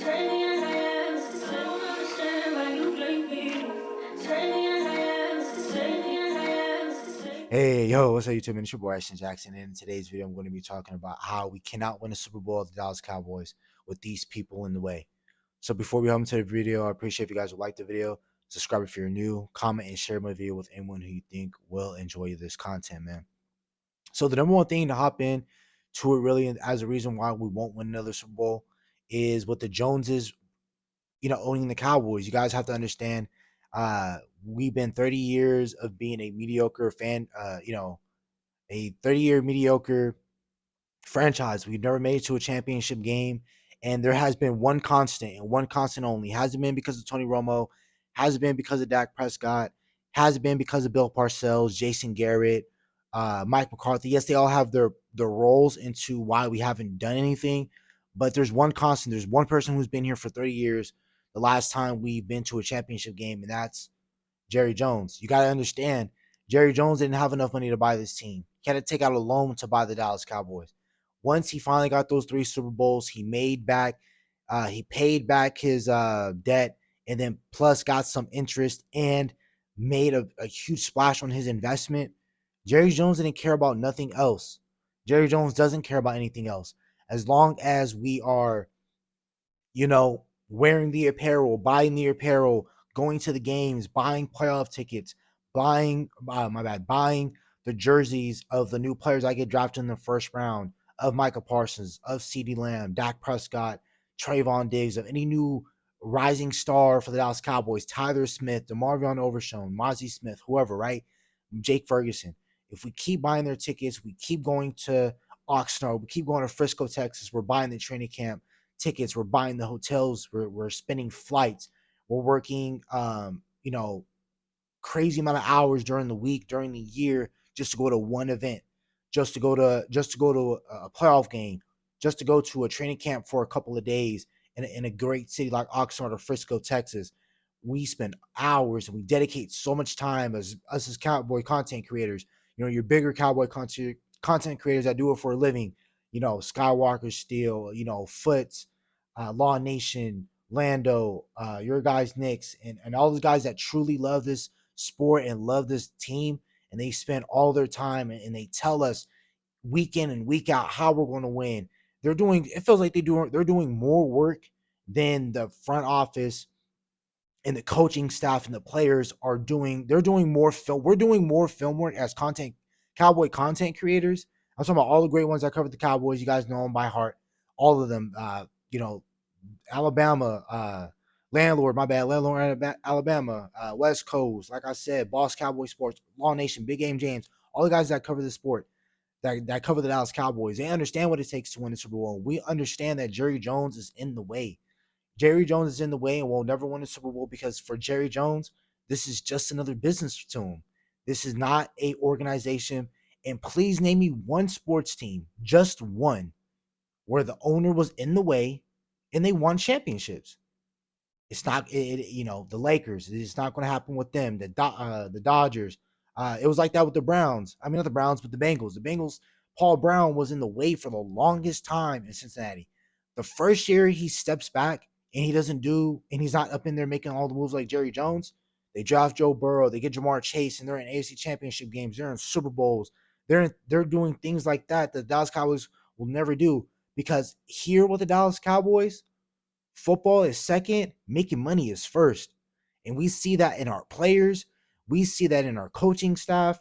Hey, yo, what's up, YouTube? It's your boy, Ashton Jackson. And in today's video, I'm going to be talking about how we cannot win a Super Bowl with the Dallas Cowboys with these people in the way. So before we hop into the video, I appreciate if you guys would like the video, subscribe if you're new, comment and share my video with anyone who you think will enjoy this content, man. So the number one thing to hop in to it really as a reason why we won't win another Super Bowl is what the Joneses, owning the Cowboys. You guys have to understand, we've been 30 years of being a mediocre fan, a 30-year mediocre franchise. We've never made it to a championship game. And there has been one constant and one constant only. Hasn't been because of Tony Romo. Hasn't been because of Dak Prescott. Hasn't been because of Bill Parcells, Jason Garrett, Mike McCarthy. Yes, they all have their roles into why we haven't done anything. But there's one constant. There's one person who's been here for 30 years. The last time we've been to a championship game, and that's Jerry Jones. You got to understand, Jerry Jones didn't have enough money to buy this team. He had to take out a loan to buy the Dallas Cowboys. Once he finally got those 3 Super Bowls, he paid back his debt, and then plus got some interest and made a huge splash on his investment. Jerry Jones didn't care about nothing else. Jerry Jones doesn't care about anything else. As long as we are, wearing the apparel, buying the apparel, going to the games, buying playoff tickets, buying the jerseys of the new players I get drafted in the first round, of Micah Parsons, of CeeDee Lamb, Dak Prescott, Trayvon Diggs, of any new rising star for the Dallas Cowboys, Tyler Smith, DeMarvion Overshown, Mozzie Smith, whoever, right? Jake Ferguson. If we keep buying their tickets, we keep going to Oxnard, we keep going to Frisco, Texas, we're buying the training camp tickets, we're buying the hotels, we're spending flights, we're working, crazy amount of hours during the week, during the year, just to go to one event, just to go to a playoff game, just to go to a training camp for a couple of days in a great city like Oxnard or Frisco, Texas. We spend hours and we dedicate so much time as us as cowboy content creators. Your bigger cowboy content creators that do it for a living. Skywalker Steel, Foots, Law Nation, Lando, your guys, Knicks, and all those guys that truly love this sport and love this team, and they spend all their time and they tell us week in and week out how we're going to win. It feels like they're doing more work than the front office and the coaching staff and the players are doing. They're doing more film. We're doing more film work as cowboy content creators. I'm talking about all the great ones that covered the Cowboys. You guys know them by heart. All of them. Alabama, Landlord, Alabama, West Coast, like I said, Boss Cowboy Sports, Law Nation, Big Game James, all the guys that cover the sport, that cover the Dallas Cowboys, they understand what it takes to win the Super Bowl. We understand that Jerry Jones is in the way. Jerry Jones is in the way and will never win a Super Bowl because for Jerry Jones, this is just another business to him. This is not a organization. And please name me one sports team, just one, where the owner was in the way and they won championships. It's not, the Lakers. It's not going to happen with them. The Dodgers. It was like that with the Browns. I mean, not the Browns, but the Bengals. The Bengals. Paul Brown was in the way for the longest time in Cincinnati. The first year he steps back and he's not up in there making all the moves like Jerry Jones. They draft Joe Burrow. They get Jamar Chase, and they're in AFC Championship games. They're in Super Bowls. They're doing things like that the Dallas Cowboys will never do because here with the Dallas Cowboys, football is second, making money is first. And we see that in our players. We see that in our coaching staff.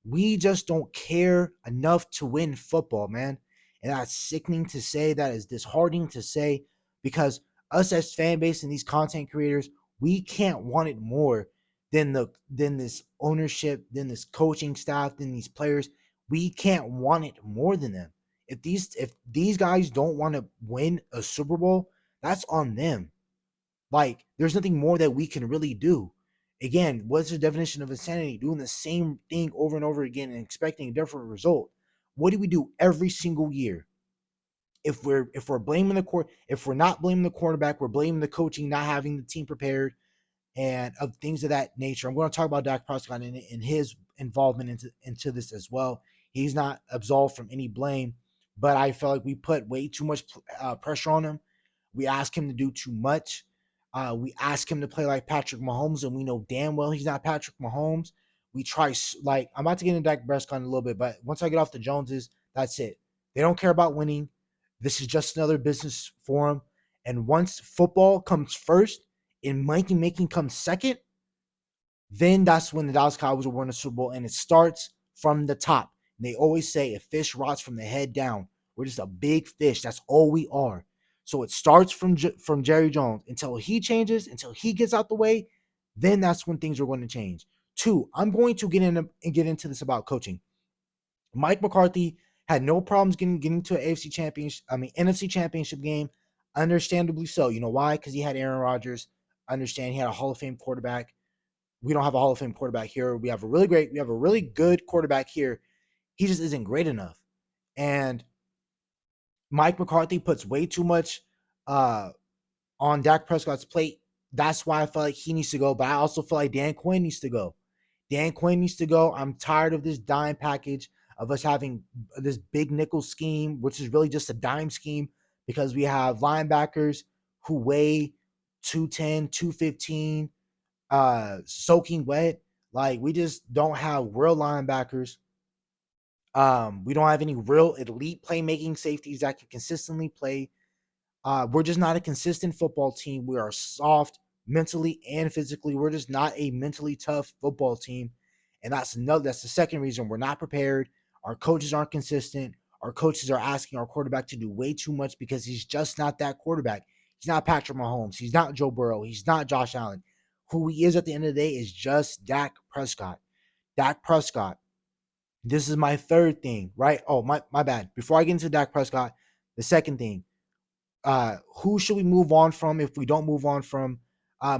We just don't care enough to win football, man. And that's sickening to say. That is disheartening to say because us as fan base and these content creators, we can't want it more than this ownership, than this coaching staff, than these players. We can't want it more than them. If these guys don't want to win a Super Bowl, that's on them. Like, there's nothing more that we can really do. Again, what's the definition of insanity? Doing the same thing over and over again and expecting a different result. What do we do every single year? If we're blaming the court, if we're not blaming the quarterback, we're blaming the coaching, not having the team prepared, and of things of that nature. I'm going to talk about Dak Prescott and his involvement into this as well. He's not absolved from any blame, but I felt like we put way too much pressure on him. We ask him to do too much. We ask him to play like Patrick Mahomes, and we know damn well he's not Patrick Mahomes. We try, like, I'm about to get into Dak Prescott in a little bit, but once I get off the Joneses, that's it. They don't care about winning. This is just another business for them. And once football comes first and money making comes second, then that's when the Dallas Cowboys will win the Super Bowl. And it starts from the top. And they always say a fish rots from the head down. We're just a big fish. That's all we are. So it starts from Jerry Jones until he changes, until he gets out the way. Then that's when things are going to change. Two, I'm going to get into this about coaching. Mike McCarthy had no problems getting to an NFC Championship game. Understandably so. You know why? Because he had Aaron Rodgers. Understand he had a Hall of Fame quarterback. We don't have a Hall of Fame quarterback here. We have a really good quarterback here. He just isn't great enough. And Mike McCarthy puts way too much on Dak Prescott's plate. That's why I feel like he needs to go. But I also feel like Dan Quinn needs to go. Dan Quinn needs to go. I'm tired of this dime package, of us having this big nickel scheme, which is really just a dime scheme, because we have linebackers who weigh 210, 215, soaking wet. Like, we just don't have real linebackers. We don't have any real elite playmaking safeties that can consistently play. We're just not a consistent football team. We are soft mentally and physically. We're just not a mentally tough football team. And that's the second reason we're not prepared. Our coaches aren't consistent. Our coaches are asking our quarterback to do way too much because he's just not that quarterback. He's not Patrick Mahomes. He's not Joe Burrow. He's not Josh Allen. Who he is at the end of the day is just Dak Prescott. Dak Prescott. This is my third thing, right? Oh, my bad. Before I get into Dak Prescott, the second thing, who should we move on from if we don't move on from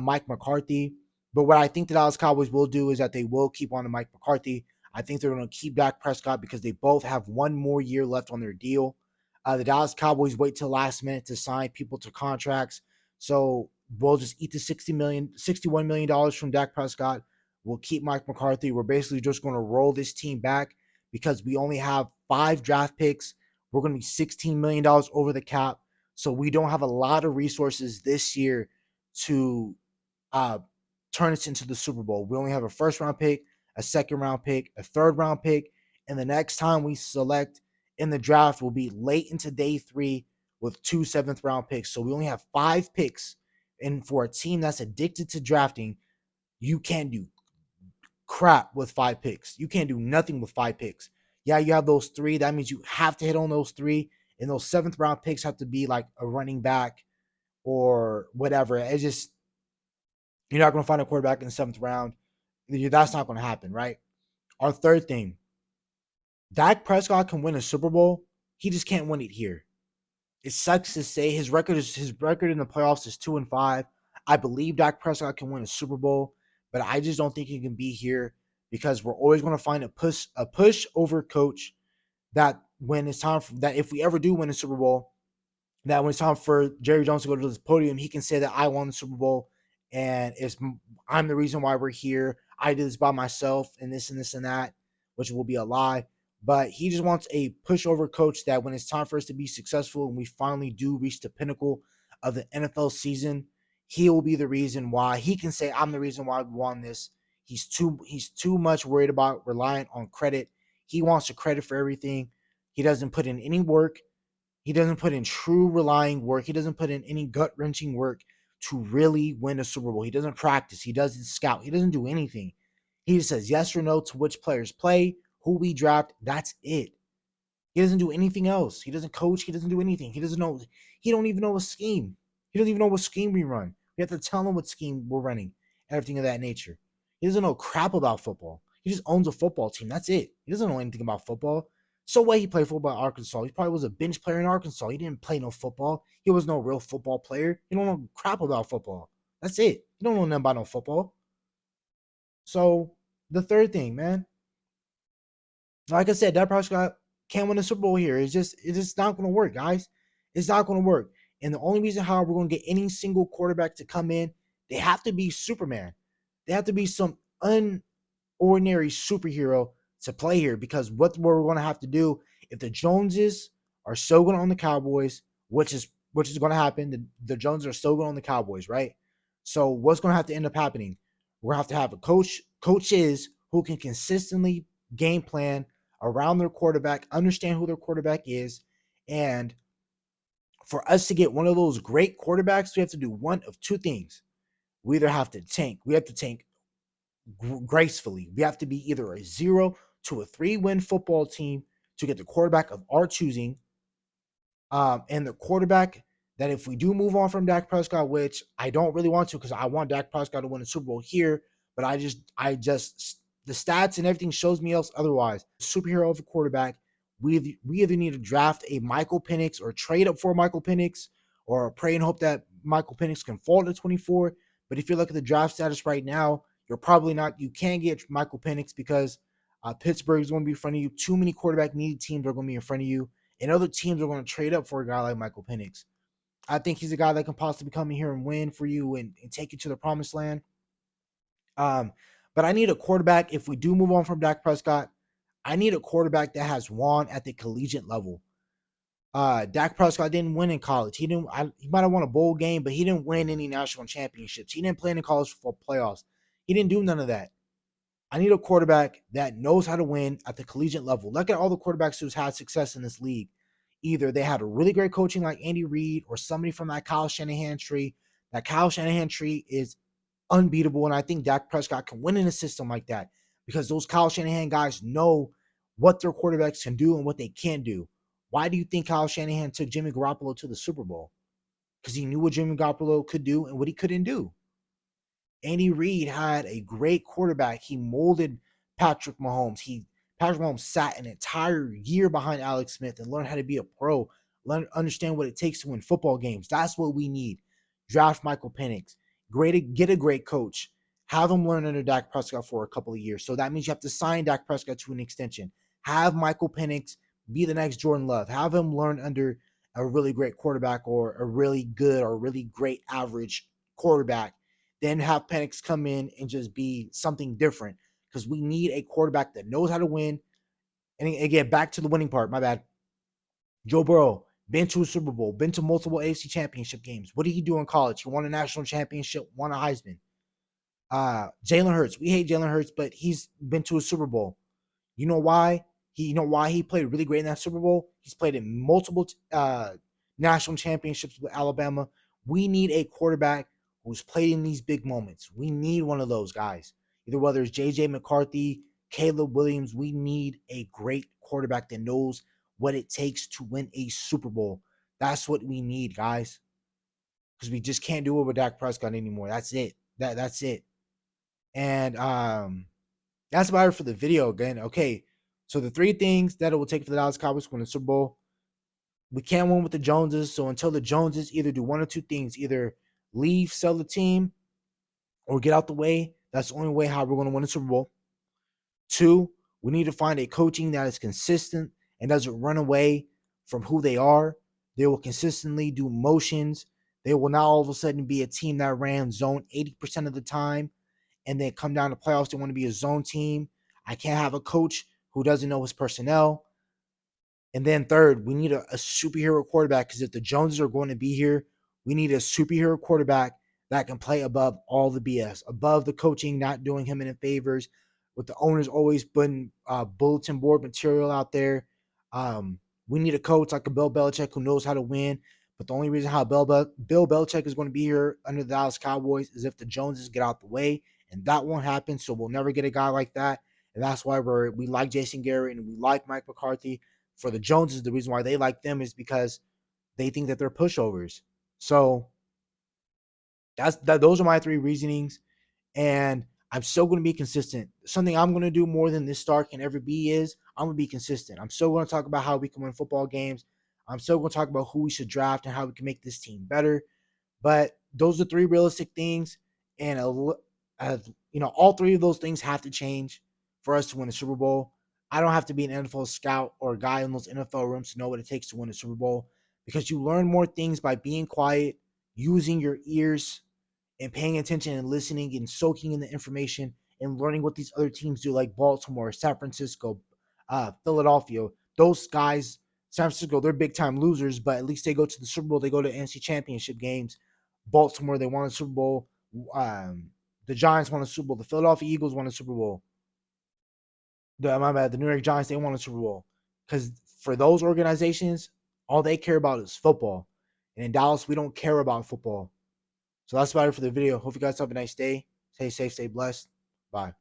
Mike McCarthy? But what I think the Dallas Cowboys will do is that they will keep on to Mike McCarthy. I think they're going to keep Dak Prescott because they both have one more year left on their deal. The Dallas Cowboys wait till last minute to sign people to contracts. So we'll just eat the $61 million from Dak Prescott. We'll keep Mike McCarthy. We're basically just going to roll this team back because we only have 5 draft picks. We're going to be $16 million over the cap. So we don't have a lot of resources this year to turn us into the Super Bowl. We only have a first-round pick, a second-round pick, a third-round pick, and the next time we select in the draft will be late into day 3 with 2 7th-round picks. So we only have 5 picks. And for a team that's addicted to drafting, you can't do crap with 5 picks. You can't do nothing with 5 picks. Yeah, you have those 3. That means you have to hit on those 3. And those 7th-round picks have to be like a running back or whatever. It's just, you're not going to find a quarterback in the 7th round. That's not going to happen, right? Our third thing, Dak Prescott can win a Super Bowl. He just can't win it here. It sucks to say his record in the playoffs is 2-5. I believe Dak Prescott can win a Super Bowl, but I just don't think he can be here because we're always going to find a push over coach that when it's time for that, if we ever do win a Super Bowl, that when it's time for Jerry Jones to go to this podium, he can say that I won the Super Bowl and I'm the reason why we're here. I did this by myself and this and this and that, which will be a lie. But he just wants a pushover coach that when it's time for us to be successful and we finally do reach the pinnacle of the NFL season, he will be the reason why. He can say, I'm the reason why we won this. He's too much worried about relying on credit. He wants the credit for everything. He doesn't put in any work. He doesn't put in true relying work. He doesn't put in any gut-wrenching work to really win a Super Bowl. He doesn't practice. He doesn't scout. He doesn't do anything. He just says yes or no to which players play, who we draft. That's it. He doesn't do anything else. He doesn't coach. He doesn't do anything. He doesn't know. He don't even know a scheme. He doesn't even know what scheme we run. We have to tell him what scheme we're running, everything of that nature. He doesn't know crap about football. He just owns a football team. That's it. He doesn't know anything about football. So what? He played football at Arkansas. He probably was a bench player in Arkansas. He didn't play no football. He was no real football player. He don't know crap about football. That's it. He don't know nothing about no football. So the third thing, man, like I said, Dak Prescott can't win a Super Bowl here. It's just not going to work, guys. It's not going to work. And the only reason how we're going to get any single quarterback to come in, they have to be Superman. They have to be some unordinary superhero to play here, because what we're going to have to do if the Joneses are so going to own the Cowboys, which is which is going to happen. The Joneses are still going on the Cowboys, right? So what's going to have to end up happening? We're going to have a coaches who can consistently game plan around their quarterback, understand who their quarterback is, and for us to get one of those great quarterbacks, we have to do one of two things. We either have to tank. We have to tank gracefully. We have to be either a 0 to a 3 win football team to get the quarterback of our choosing. And the quarterback that if we do move on from Dak Prescott, which I don't really want to because I want Dak Prescott to win the Super Bowl here, but I just the stats and everything shows me else otherwise. Superhero of a quarterback. We either need to draft a Michael Penix or trade up for Michael Penix or pray and hope that Michael Penix can fall to 24. But if you look at the draft status right now, you're probably not. You can't get Michael Penix because Pittsburgh is going to be in front of you. Too many quarterback needy teams are going to be in front of you. And other teams are going to trade up for a guy like Michael Penix. I think he's a guy that can possibly come in here and win for you and take you to the promised land. But I need a quarterback. If we do move on from Dak Prescott, I need a quarterback that has won at the collegiate level. Dak Prescott didn't win in college. He might have won a bowl game, but he didn't win any national championships. He didn't play in the college football playoffs. He didn't do none of that. I need a quarterback that knows how to win at the collegiate level. Look at all the quarterbacks who's had success in this league. Either they had a really great coaching like Andy Reid or somebody from that Kyle Shanahan tree. That Kyle Shanahan tree is unbeatable, and I think Dak Prescott can win in a system like that because those Kyle Shanahan guys know what their quarterbacks can do and what they can't do. Why do you think Kyle Shanahan took Jimmy Garoppolo to the Super Bowl? Because he knew what Jimmy Garoppolo could do and what he couldn't do. Andy Reid had a great quarterback. He molded Patrick Mahomes. Patrick Mahomes sat an entire year behind Alex Smith and learned how to be a pro, understand what it takes to win football games. That's what we need. Draft Michael Penix. Get a great coach. Have him learn under Dak Prescott for a couple of years. So that means you have to sign Dak Prescott to an extension. Have Michael Penix be the next Jordan Love. Have him learn under a really great quarterback or a really good or really great average quarterback. Then have Penix come in and just be something different because we need a quarterback that knows how to win. And again, back to the winning part. My bad. Joe Burrow, been to a Super Bowl, been to multiple AFC championship games. What did he do in college? He won a national championship, won a Heisman. Jalen Hurts. We hate Jalen Hurts, but he's been to a Super Bowl. You know why? You know why he played really great in that Super Bowl? He's played in multiple national championships with Alabama. We need a quarterback who's played in these big moments. We need one of those guys. Either whether it's J.J. McCarthy, Caleb Williams, we need a great quarterback that knows what it takes to win a Super Bowl. That's what we need, guys. Because we just can't do it with Dak Prescott anymore. That's it. That's it. And that's about it for the video again. Okay, so the 3 things that it will take for the Dallas Cowboys to win the Super Bowl. We can't win with the Joneses. So until the Joneses either do one or two things, either leave, sell the team, or get out the way, that's the only way how we're going to win the Super Bowl. 2, we need to find a coaching that is consistent and doesn't run away from who they are. They will consistently do motions. They will not all of a sudden be a team that ran zone 80% of the time and then come down to playoffs. They want to be a zone team. I can't have a coach who doesn't know his personnel. And then 3rd, we need a superhero quarterback because if the Joneses are going to be here, we need a superhero quarterback that can play above all the BS, above the coaching not doing him any favors, with the owners always putting bulletin board material out there. We need a coach like a Bill Belichick who knows how to win. But the only reason how Bill Belichick is going to be here under the Dallas Cowboys is if the Joneses get out the way, and that won't happen. So we'll never get a guy like that. And that's why we like Jason Garrett and we like Mike McCarthy. For the Joneses, the reason why they like them is because they think that they're pushovers. So those are my 3 reasonings. And I'm still going to be consistent. Something I'm going to do more than this star can ever be is I'm going to be consistent. I'm still going to talk about how we can win football games. I'm still going to talk about who we should draft and how we can make this team better. But those are 3 realistic things. And, all 3 of those things have to change for us to win a Super Bowl. I don't have to be an NFL scout or a guy in those NFL rooms to know what it takes to win a Super Bowl because you learn more things by being quiet, using your ears, and paying attention and listening and soaking in the information and learning what these other teams do like Baltimore, San Francisco, Philadelphia. Those guys San Francisco, they're big time losers, but at least they go to the Super Bowl. They go to NC Championship games. Baltimore, they won a Super Bowl. The Giants won a Super Bowl. The Philadelphia Eagles won a Super Bowl. The New York Giants, they won a Super Bowl. Because for those organizations, all they care about is football. And in Dallas, we don't care about football. So that's about it for the video. Hope you guys have a nice day. Stay safe, stay blessed. Bye.